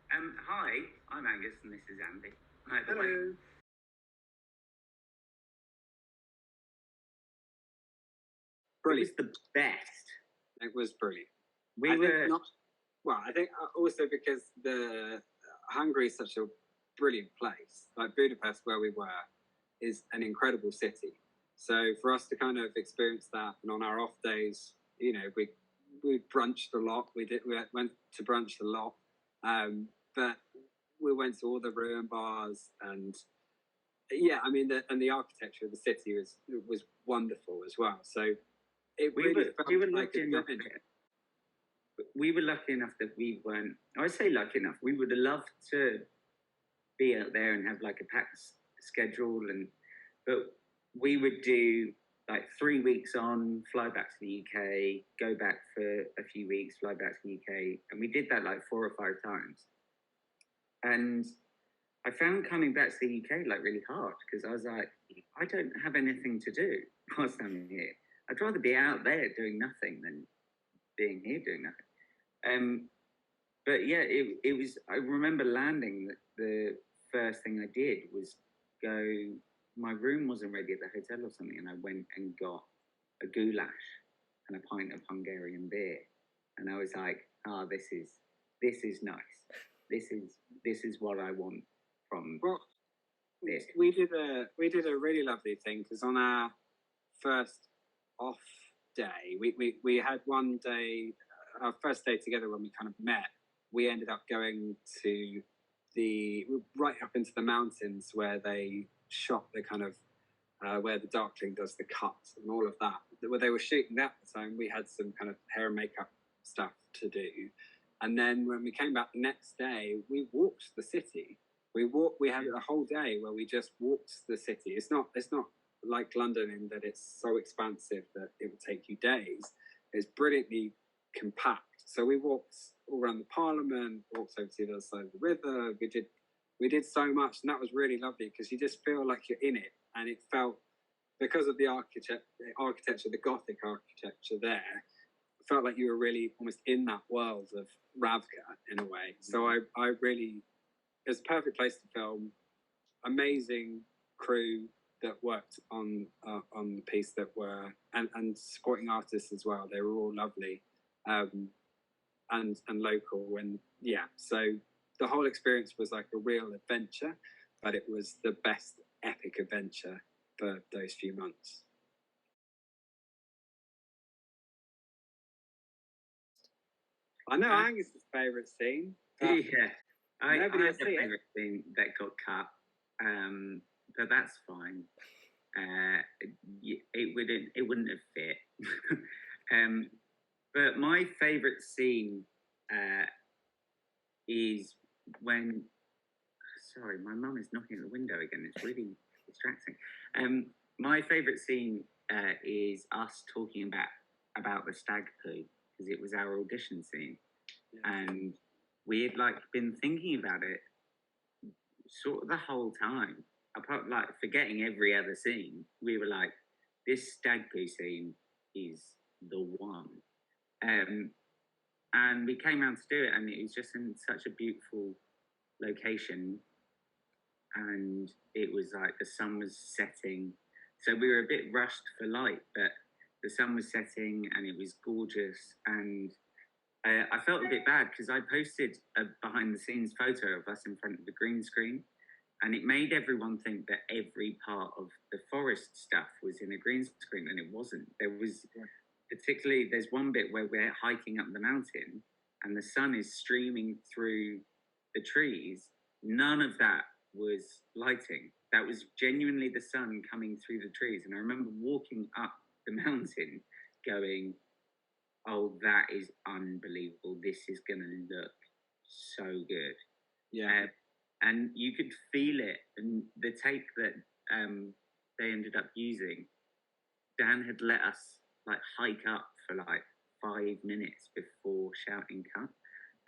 Hi, I'm Angus and this is Andy. Hello. Brilliant. It was the best. It was brilliant. I think also because the Hungary is such a brilliant place. Like Budapest, where we were, is an incredible city. So for us to kind of experience that, and on our off days, you know, we brunched a lot. We went to brunch a lot, but we went to all the ruin bars, and yeah, I mean, the architecture of the city was wonderful as well. So it really felt like a adventure. We were lucky enough that we weren't. I say lucky enough. We would have loved to be out there and have like a packed schedule, but we would do like 3 weeks on, fly back to the UK, go back for a few weeks, fly back to the UK, and we did that like 4 or 5 times. And I found coming back to the UK like really hard because I was like, I don't have anything to do whilst I'm here. I'd rather be out there doing nothing than being here doing nothing. But yeah, it was. I remember landing. The first thing I did was go. My room wasn't ready at the hotel or something, and I went and got a goulash and a pint of Hungarian beer, and I was like, this is nice. This is what I want from this. We did a really lovely thing because on our first off day, we had one day, our first day together when we kind of met, we ended up going to right up into the mountains where they shot the kind of where the Darkling does the cuts and all of that. Where they were shooting that at the time, we had some kind of hair and makeup stuff to do. And then when we came back the next day, we walked the city. We had a whole day where we just walked the city. It's not like London in that it's so expansive that it would take you days. It's brilliantly compact. So we walked all around the Parliament, walked over to the other side of the river. We did so much, and that was really lovely because you just feel like you're in it, and it felt, because of the architecture, the Gothic architecture there, it felt like you were really almost in that world of Ravka in a way. So I really, it's a perfect place to film. Amazing crew that worked on the piece that were, and supporting artists as well. They were all lovely, and local, and yeah. So the whole experience was like a real adventure, but it was the best epic adventure for those few months. I know Angus's favourite scene. Yeah, I had a favourite scene that got cut, but that's fine. It wouldn't have fit. But my favourite scene is when. Sorry, my mum is knocking at the window again. It's really distracting. My favourite scene is us talking about the stag poo, because it was our audition scene, and we had like been thinking about it sort of the whole time. Apart, like, forgetting every other scene, we were like, this stag poo scene is the one. And we came out to do it, and it was just in such a beautiful location, and it was like the sun was setting, so we were a bit rushed for light, but the sun was setting and it was gorgeous. And I felt a bit bad because I posted a behind the scenes photo of us in front of the green screen, and it made everyone think that every part of the forest stuff was in a green screen, and it wasn't. There was particularly, there's one bit where we're hiking up the mountain and the sun is streaming through the trees. None of that was lighting. That was genuinely the sun coming through the trees. And I remember walking up the mountain going, oh, that is unbelievable. This is going to look so good. Yeah. And you could feel it. And the take that they ended up using, Dan had let us like hike up for like 5 minutes before shouting cut.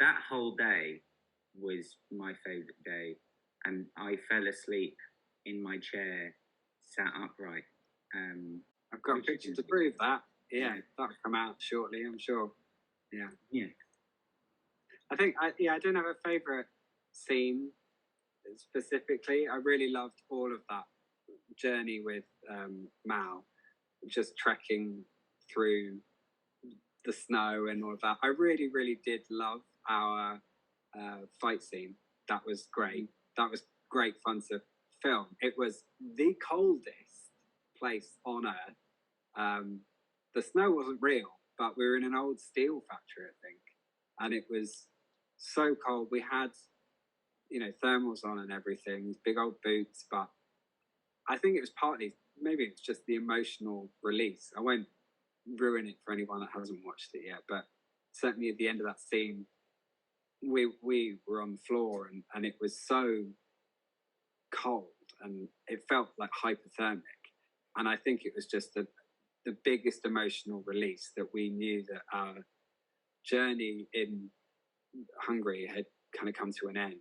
That whole day was my favourite day. And I fell asleep in my chair, sat upright. I've got pictures to prove that. Yeah, that'll come out shortly, I'm sure. Yeah. Yeah. I think, I don't have a favourite scene specifically. I really loved all of that journey with Mal, just trekking through the snow and all of that. I really, really did love our fight scene. That was great. That was great fun to film. It was the coldest place on Earth. The snow wasn't real, but we were in an old steel factory, I think, and it was so cold. We had, thermals on and everything, big old boots, but I think it was partly, maybe it's just the emotional release. I won't ruin it for anyone that hasn't watched it yet, but certainly at the end of that scene, we were on the floor and it was so cold and it felt like hypothermic. And I think it was just the biggest emotional release that we knew that our journey in Hungary had kind of come to an end.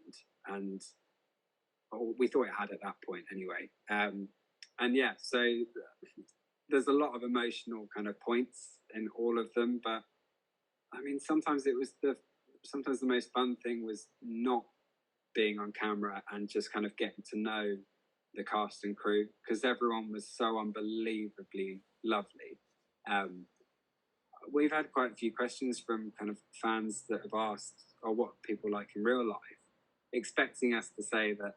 And we thought it had at that point anyway. And yeah, so there's a lot of emotional kind of points in all of them. But I mean, sometimes the most fun thing was not being on camera and just kind of getting to know the cast and crew, because everyone was so unbelievably lovely. We've had quite a few questions from kind of fans that have asked, what people like in real life, expecting us to say that,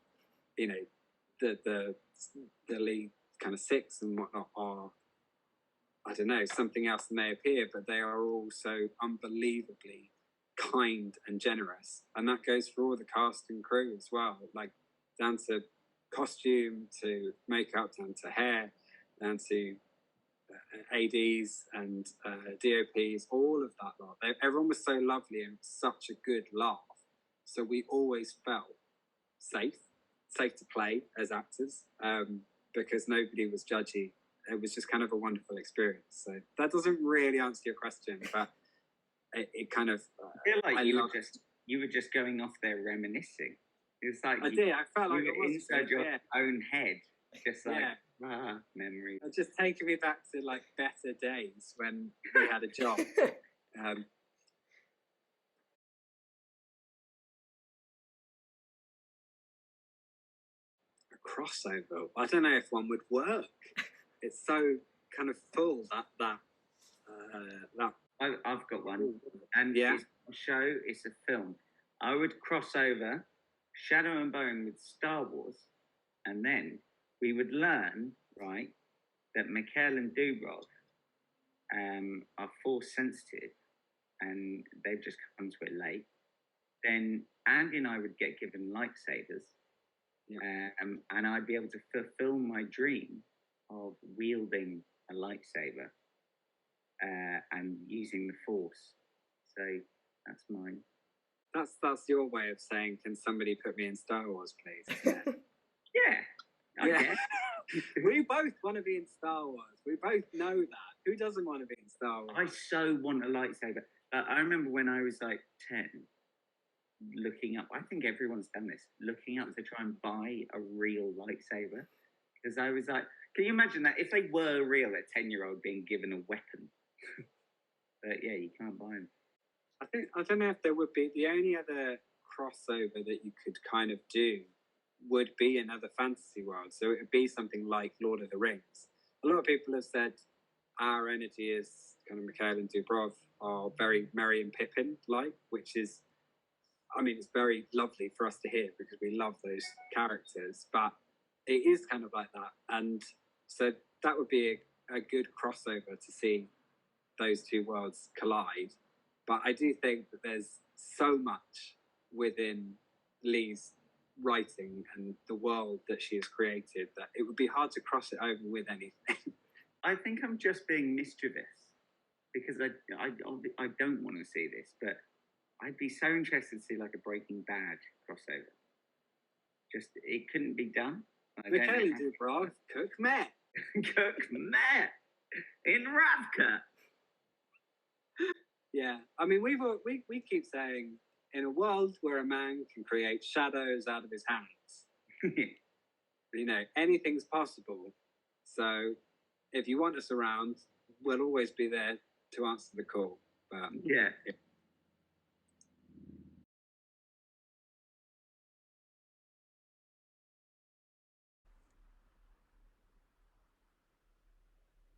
the lead kind of six and whatnot are, I don't know, something else than they appear, but they are all so unbelievably kind and generous. And that goes for all the cast and crew as well, like down to costume, to makeup, down to hair, down to ADs and DOPs, all of that lot. Everyone was so lovely and such a good laugh. So we always felt safe to play as actors, because nobody was judgy. It was just kind of a wonderful experience. So that doesn't really answer your question, but it kind of. I feel like you were just going off there reminiscing. It was like I felt like you were inside your own head, just like memories. It's just taking me back to like better days when we had a job. A crossover. I don't know if one would work. It's so kind of full that. I've got one, and it's a show. It's a film. I would cross over Shadow and Bone with Star Wars, and then we would learn, right, that Mikhael and Dubrov are force sensitive, and they've just come to it late. Then Andy and I would get given lightsabers, and I'd be able to fulfill my dream of wielding a lightsaber and using the force. So that's mine. That's your way of saying, can somebody put me in Star Wars, please? Yeah. Yeah. We both want to be in Star Wars. We both know that. Who doesn't want to be in Star Wars? I so want a lightsaber. I remember when I was like 10, looking up, I think everyone's done this, looking up to try and buy a real lightsaber. Because I was like, can you imagine that? If they were real, a 10-year-old being given a weapon. But yeah, you can't buy them. I don't know if there would be, the only other crossover that you could kind of do would be another fantasy world. So it would be something like Lord of the Rings. A lot of people have said our energy is kind of Mikhael and Dubrov are very Merry and Pippin-like, which is, I mean, it's very lovely for us to hear because we love those characters, but it is kind of like that. And so that would be a good crossover to see those two worlds collide. But I do think that there's so much within Lee's writing and the world that she has created that it would be hard to cross it over with anything. I think I'm just being mischievous because I don't want to see this, but I'd be so interested to see like a Breaking Bad crossover. Just, it couldn't be done. Mikhael and Dubrov, Cook Met. Cook Met in Ravka. Yeah, I mean, we keep saying, in a world where a man can create shadows out of his hands, anything's possible. So if you want us around, we'll always be there to answer the call. But yeah.